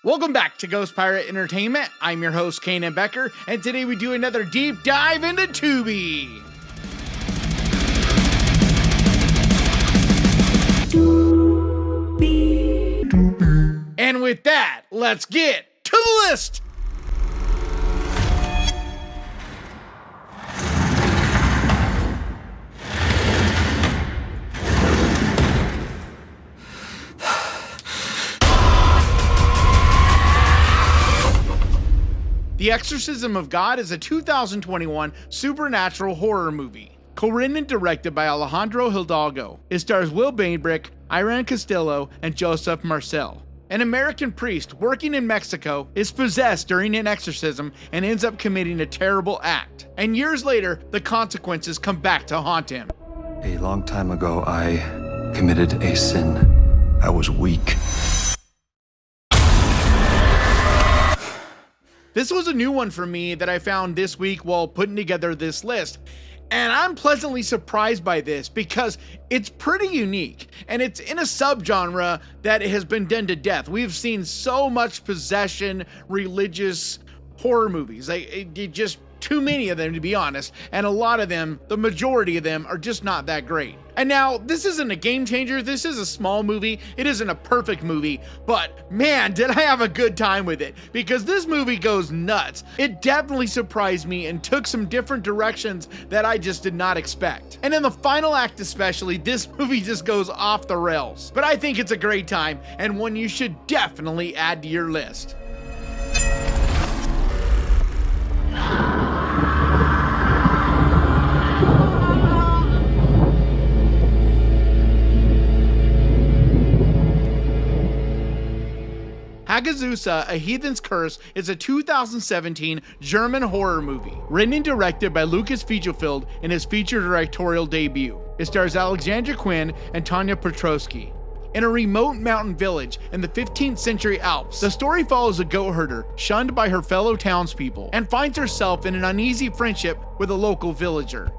Welcome back to Ghost Pirate Entertainment. I'm your host, Kanan Becker, and today we do another deep dive into Tubi. And with that, let's get to the list. The Exorcism of God is a 2021 supernatural horror movie. Co-written and directed by Alejandro Hidalgo, it stars Will Bainbrick, Irene Castillo, and Joseph Marcel. An American priest working in Mexico is possessed during an exorcism and ends up committing a terrible act. And years later, the consequences come back to haunt him. A long time ago, I committed a sin. I was weak. This was a new one for me that I found this week while putting together this list. And I'm pleasantly surprised by this because it's pretty unique and it's in a subgenre that has been done to death. We've seen so much possession, religious horror movies. Just too many of them, to be honest. And a lot of them, the majority of them, are just not that great. And now, this isn't a game changer. This is a small movie. It isn't a perfect movie. But man, did I have a good time with it. Because this movie goes nuts. It definitely surprised me and took some different directions that I just did not expect. And in the final act especially, this movie just goes off the rails. But I think it's a great time and one you should definitely add to your list. Hagazussa, A Heathen's Curse is a 2017 German horror movie, written and directed by Lucas Fijelfeld in his feature directorial debut. It stars Alexandra Quinn and Tanya Petrovsky. In a remote mountain village in the 15th century Alps, the story follows a goat herder shunned by her fellow townspeople and finds herself in an uneasy friendship with a local villager.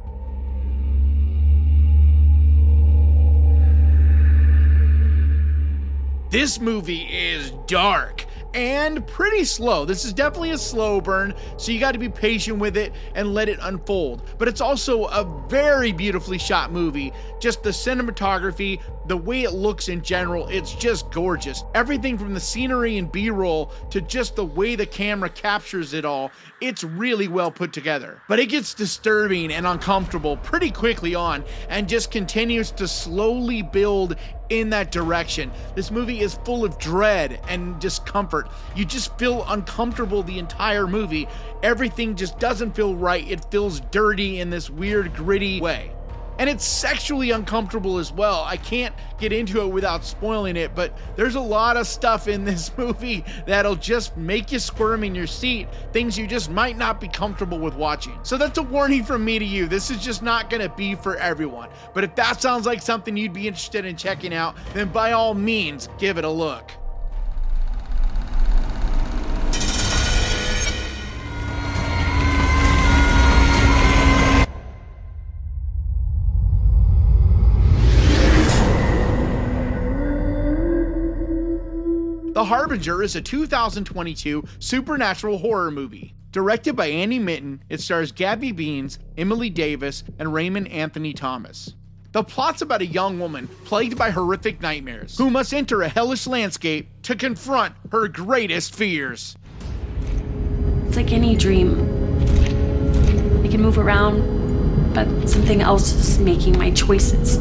This movie is dark and pretty slow. This is definitely a slow burn, so you got to be patient with it and let it unfold. But it's also a very beautifully shot movie. Just the cinematography, the way it looks in general, it's just gorgeous. Everything from the scenery and B-roll to just the way the camera captures it all, it's really well put together. But it gets disturbing and uncomfortable pretty quickly on and just continues to slowly build in that direction. This movie is full of dread and discomfort. You just feel uncomfortable the entire movie. Everything just doesn't feel right. It feels dirty in this weird, gritty way. And it's sexually uncomfortable as well. I can't get into it without spoiling it, but there's a lot of stuff in this movie that'll just make you squirm in your seat, things you just might not be comfortable with watching. So that's a warning from me to you. This is just not gonna be for everyone. But if that sounds like something you'd be interested in checking out, then by all means, give it a look. The Harbinger is a 2022 supernatural horror movie. Directed by Andy Mitten, it stars Gabby Beans, Emily Davis, and Raymond Anthony Thomas. The plot's about a young woman plagued by horrific nightmares who must enter a hellish landscape to confront her greatest fears. It's like any dream. I can move around, but something else is making my choices.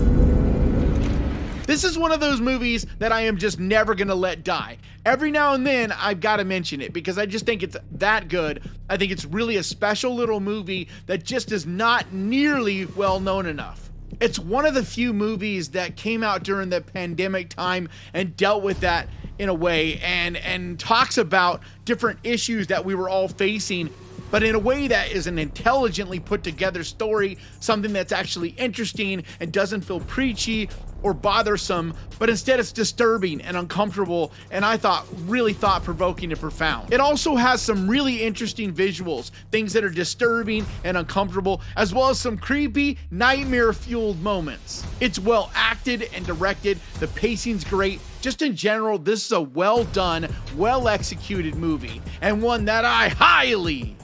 This is one of those movies that I am just never gonna let die. Every now and then, I've gotta mention it because I just think it's that good. I think it's really a special little movie that just is not nearly well known enough. It's one of the few movies that came out during the pandemic time and dealt with that in a way and talks about different issues that we were all facing but in a way that is an intelligently put together story, something that's actually interesting and doesn't feel preachy or bothersome, but instead it's disturbing and uncomfortable, and I thought really thought-provoking and profound. It also has some really interesting visuals, things that are disturbing and uncomfortable, as well as some creepy, nightmare-fueled moments. It's well acted and directed, the pacing's great. Just in general, this is a well done, well executed movie, and one that I highly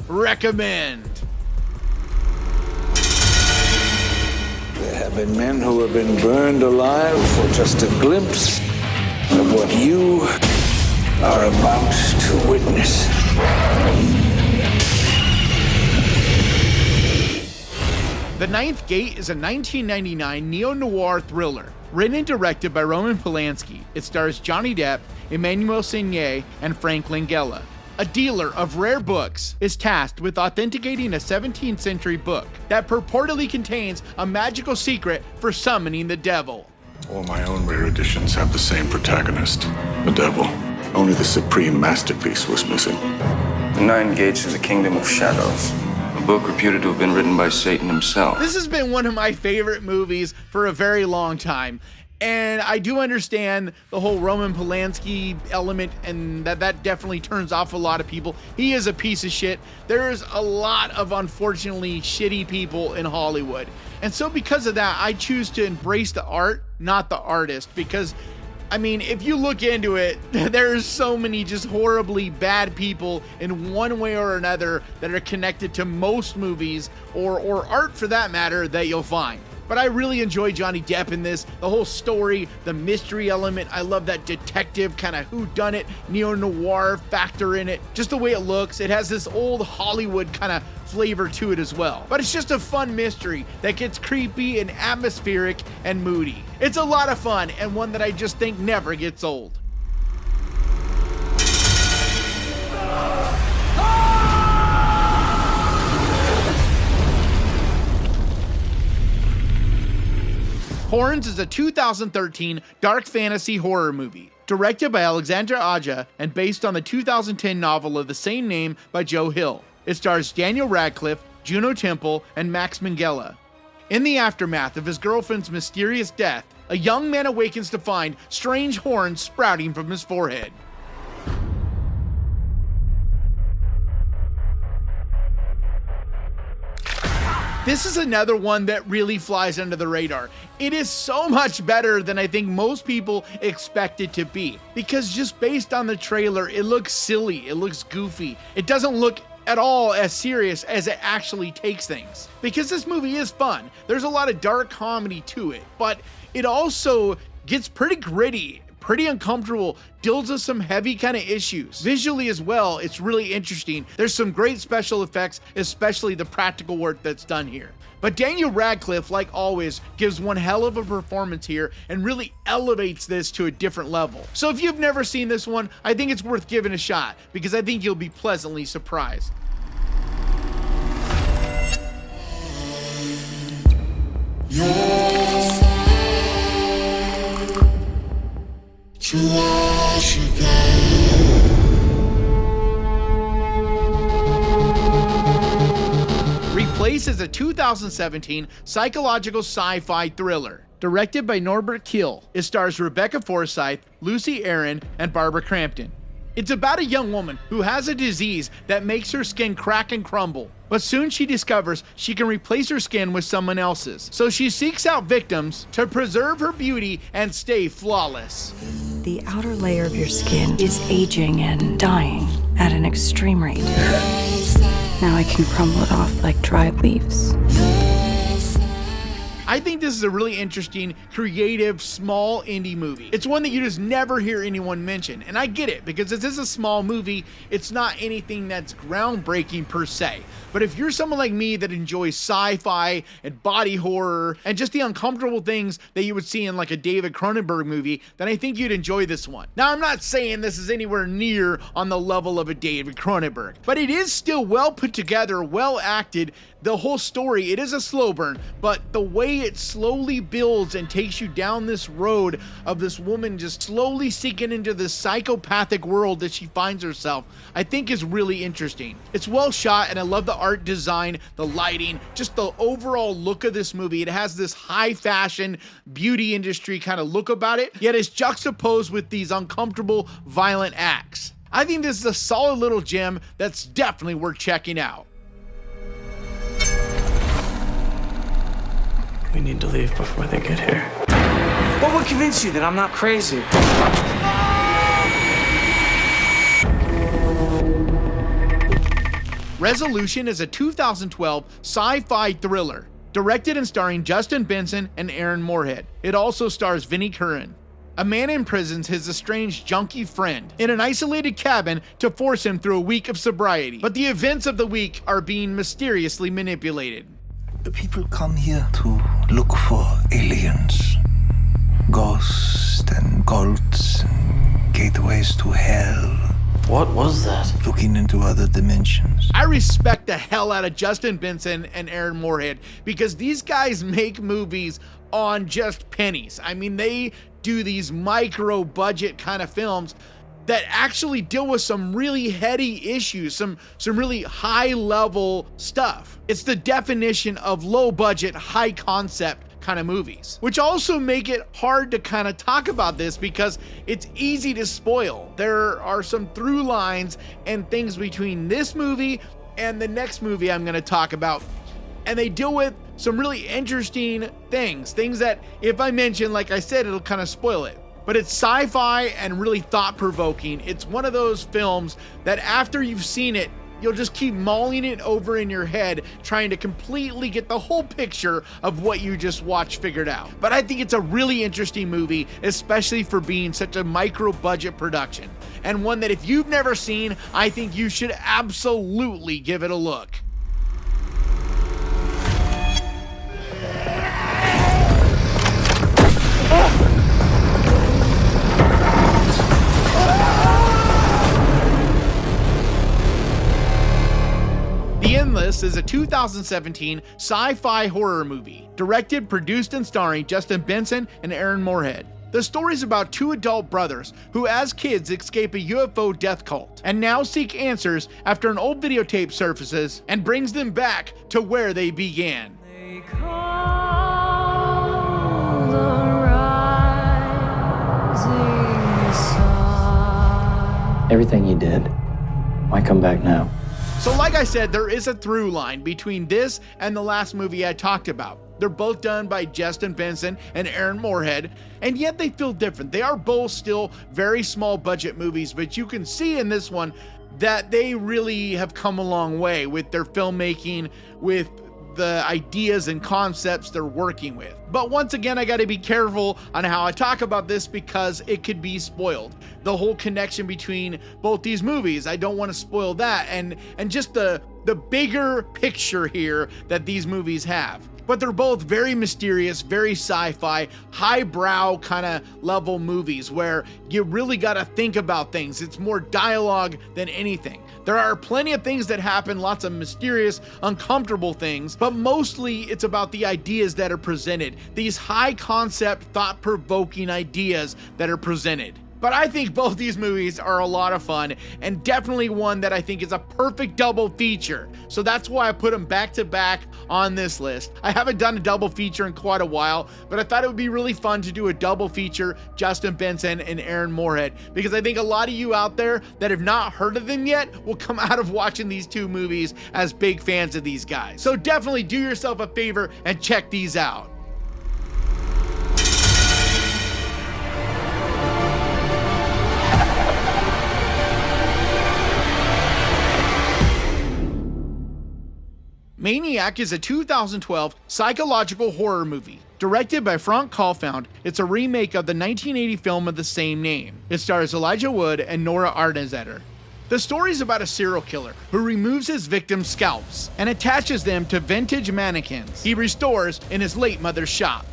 recommend. There have been men who have been burned alive for just a glimpse of what you are about to witness. The Ninth Gate is a 1999 neo-noir thriller, written and directed by Roman Polanski. It stars Johnny Depp, Emmanuel Seigné, and Frank Langella. A dealer of rare books is tasked with authenticating a 17th century book that purportedly contains a magical secret for summoning the devil. All my own rare editions have the same protagonist, the devil. Only the supreme masterpiece was missing. The Nine Gates is a kingdom of shadows. A book reputed to have been written by Satan himself. This has been one of my favorite movies for a very long time. And I do understand the whole Roman Polanski element, and that definitely turns off a lot of people. He is a piece of shit. There's a lot of unfortunately shitty people in Hollywood. And so because of that, I choose to embrace the art, not the artist, because I mean, if you look into it, there's so many just horribly bad people in one way or another that are connected to most movies or art for that matter that you'll find. But I really enjoy Johnny Depp in this, the whole story, the mystery element. I love that detective kind of whodunit, neo-noir factor in it. Just the way it looks, it has this old Hollywood kind of flavor to it as well. But it's just a fun mystery that gets creepy and atmospheric and moody. It's a lot of fun and one that I just think never gets old. Horns is a 2013 dark fantasy horror movie, directed by Alexandra Aja and based on the 2010 novel of the same name by Joe Hill. It stars Daniel Radcliffe, Juno Temple, and Max Minghella. In the aftermath of his girlfriend's mysterious death, a young man awakens to find strange horns sprouting from his forehead. This is another one that really flies under the radar. It is so much better than I think most people expect it to be, because just based on the trailer, it looks silly, it looks goofy. It doesn't look at all as serious as it actually takes things. Because this movie is fun. There's a lot of dark comedy to it, but it also gets pretty gritty, pretty uncomfortable, deals with some heavy kind of issues. Visually as well, it's really interesting. There's some great special effects, especially the practical work that's done here. But Daniel Radcliffe, like always, gives one hell of a performance here and really elevates this to a different level. So if you've never seen this one, I think it's worth giving a shot, because I think you'll be pleasantly surprised. Replace is a 2017 psychological sci-fi thriller. Directed by Norbert Kiel, it stars Rebecca Forsyth, Lucy Aaron, and Barbara Crampton. It's about a young woman who has a disease that makes her skin crack and crumble, but soon she discovers she can replace her skin with someone else's. So she seeks out victims to preserve her beauty and stay flawless. The outer layer of your skin is aging and dying at an extreme rate. Now I can crumble it off like dried leaves. I think this is a really interesting, creative, small indie movie. It's one that you just never hear anyone mention, and I get it, because this is a small movie, it's not anything that's groundbreaking per se. But if you're someone like me that enjoys sci-fi and body horror and just the uncomfortable things that you would see in like a David Cronenberg movie, then I think you'd enjoy this one. Now, I'm not saying this is anywhere near on the level of a David Cronenberg, but it is still well put together, well acted. The whole story, it is a slow burn, but the way way it slowly builds and takes you down this road of this woman just slowly sinking into this psychopathic world that she finds herself, I think is really interesting. It's well shot, and I love the art design, the lighting, just the overall look of this movie. It has this high fashion beauty industry kind of look about it, yet it's juxtaposed with these uncomfortable, violent acts. I think this is a solid little gem that's definitely worth checking out. We need to leave before they get here. What would convince you that I'm not crazy? Resolution is a 2012 sci-fi thriller, directed and starring Justin Benson and Aaron Moorhead. It also stars Vinnie Curran. A man imprisons his estranged junkie friend in an isolated cabin to force him through a week of sobriety. But the events of the week are being mysteriously manipulated. The people come here to look for aliens, ghosts and cults and gateways to hell. What was that? Looking into other dimensions. I respect the hell out of Justin Benson and Aaron Moorhead because these guys make movies on just pennies. I mean, they do these micro budget kind of films that actually deal with some really heady issues, some really high level stuff. It's the definition of low budget, high concept kind of movies, which also make it hard to kind of talk about this because it's easy to spoil. There are some through lines and things between this movie and the next movie I'm going to talk about, and they deal with some really interesting things that if I mention, like I said, it'll kind of spoil it. But it's sci-fi and really thought-provoking. It's one of those films that after you've seen it, you'll just keep mulling it over in your head, trying to completely get the whole picture of what you just watched figured out. But I think it's a really interesting movie, especially for being such a micro-budget production. And one that if you've never seen, I think you should absolutely give it a look. The Endless is a 2017 sci-fi horror movie, directed, produced, and starring Justin Benson and Aaron Moorhead. The story is about two adult brothers who as kids escape a UFO death cult and now seek answers after an old videotape surfaces and brings them back to where they began. They call the rising sun. Everything he did, why come back now? So like I said, there is a through line between this and the last movie I talked about. They're both done by Justin Benson and Aaron Moorhead, and yet they feel different. They are both still very small budget movies, but you can see in this one that they really have come a long way with their filmmaking, with the ideas and concepts they're working with. But once again, I gotta be careful on how I talk about this because it could be spoiled. The whole connection between both these movies, I don't want to spoil that, and just the bigger picture here that these movies have. But they're both very mysterious, very sci-fi, highbrow kind of level movies where you really got to think about things. It's more dialogue than anything. There are plenty of things that happen, lots of mysterious, uncomfortable things, but mostly it's about the ideas that are presented, these high concept, thought-provoking ideas that are presented. But I think both these movies are a lot of fun, and definitely one that I think is a perfect double feature. So that's why I put them back to back on this list. I haven't done a double feature in quite a while, but I thought it would be really fun to do a double feature Justin Benson and Aaron Moorhead, because I think a lot of you out there that have not heard of them yet will come out of watching these two movies as big fans of these guys. So definitely do yourself a favor and check these out. Maniac is a 2012 psychological horror movie. Directed by Frank Kaufman, it's a remake of the 1980 film of the same name. It stars Elijah Wood and Nora Arnzetter. The story is about a serial killer who removes his victims' scalps and attaches them to vintage mannequins he restores in his late mother's shop.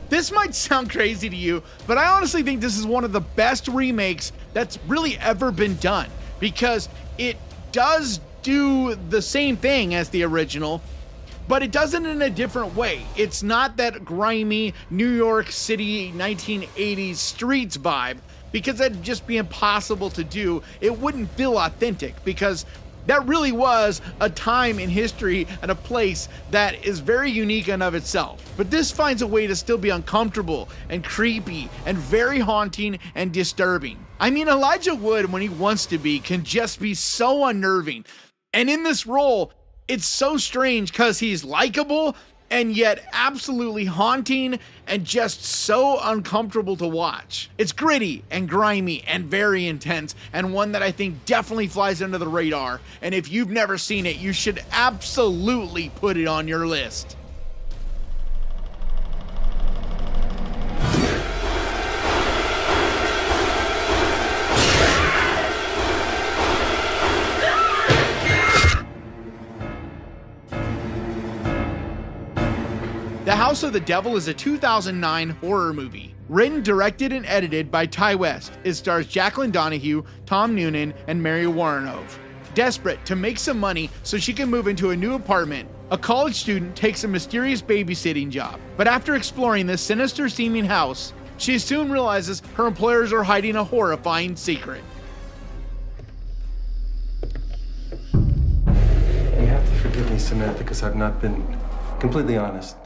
This might might sound crazy to you, but I honestly think this is one of the best remakes that's really ever been done, because it does do the same thing as the original, but it does it in a different way. It's not that grimy New York City 1980s streets vibe, because that'd just be impossible to do. It wouldn't feel authentic, because that really was a time in history and a place that is very unique in of itself. But this finds a way to still be uncomfortable and creepy and very haunting and disturbing. I mean, Elijah Wood, when he wants to be, can just be so unnerving. And in this role, it's so strange because he's likable and yet absolutely haunting and just so uncomfortable to watch. It's gritty and grimy and very intense, and one that I think definitely flies under the radar. And if you've never seen it, you should absolutely put it on your list. The House of the Devil is a 2009 horror movie. Written, directed, and edited by Ty West. It stars Jacqueline Donahue, Tom Noonan, and Mary Warrenhove. Desperate to make some money so she can move into a new apartment, a college student takes a mysterious babysitting job. But after exploring this sinister-seeming house, she soon realizes her employers are hiding a horrifying secret. You have to forgive me, Samantha, because I've not been completely honest.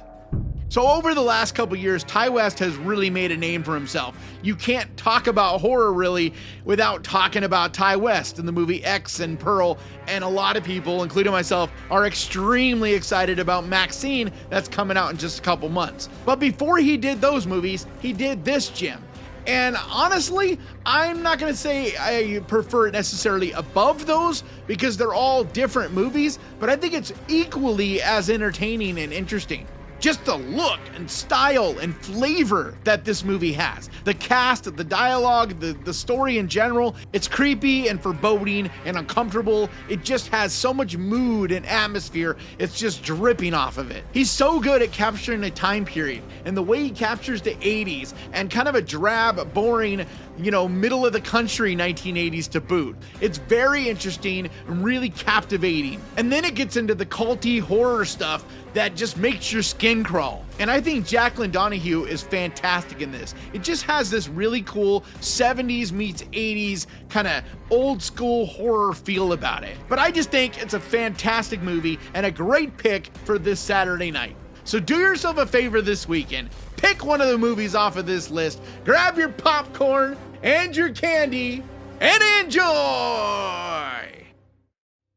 So over the last couple years, Ty West has really made a name for himself. You can't talk about horror really without talking about Ty West in the movie X and Pearl, and a lot of people, including myself, are extremely excited about Maxine that's coming out in just a couple months. But before he did those movies, he did this gem. And honestly, I'm not gonna say I prefer it necessarily above those, because they're all different movies, but I think it's equally as entertaining and interesting. Just the look and style and flavor that this movie has. The cast, the dialogue, the story in general, it's creepy and foreboding and uncomfortable. It just has so much mood and atmosphere, it's just dripping off of it. He's so good at capturing a time period, and the way he captures the 80s and kind of a drab, boring, middle of the country 1980s to boot. It's very interesting and really captivating. And then it gets into the culty horror stuff that just makes your skin crawl. And I think Jacqueline Donahue is fantastic in this. It just has this really cool 70s meets 80s kind of old school horror feel about it. But I just think it's a fantastic movie and a great pick for this Saturday night. So do yourself a favor this weekend. Pick one of the movies off of this list, grab your popcorn and your candy, and enjoy!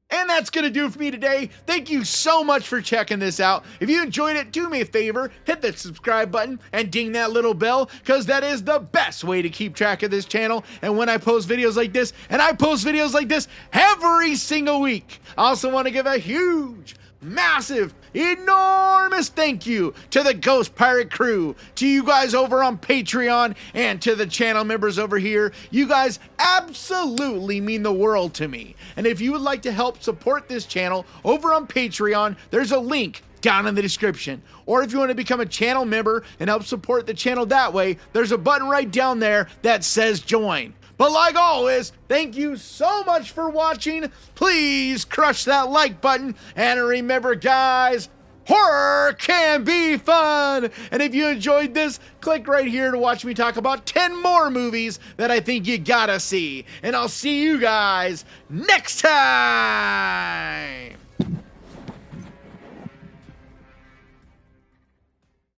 And that's gonna do it for me today. Thank you so much for checking this out. If you enjoyed it, do me a favor, hit that subscribe button and ding that little bell, because that is the best way to keep track of this channel. And when I post videos like this, and I post videos like this every single week, I also want to give a huge, massive, enormous thank you to the Ghost Pirate crew, to you guys over on Patreon, and to the channel members over here. You guys absolutely mean the world to me. And if you would like to help support this channel over on Patreon, there's a link down in the description. Or if you want to become a channel member and help support the channel that way, there's a button right down there that says join. But like always, thank you so much for watching. Please crush that like button. And remember, guys, horror can be fun. And if you enjoyed this, click right here to watch me talk about 10 more movies that I think you gotta see. And I'll see you guys next time.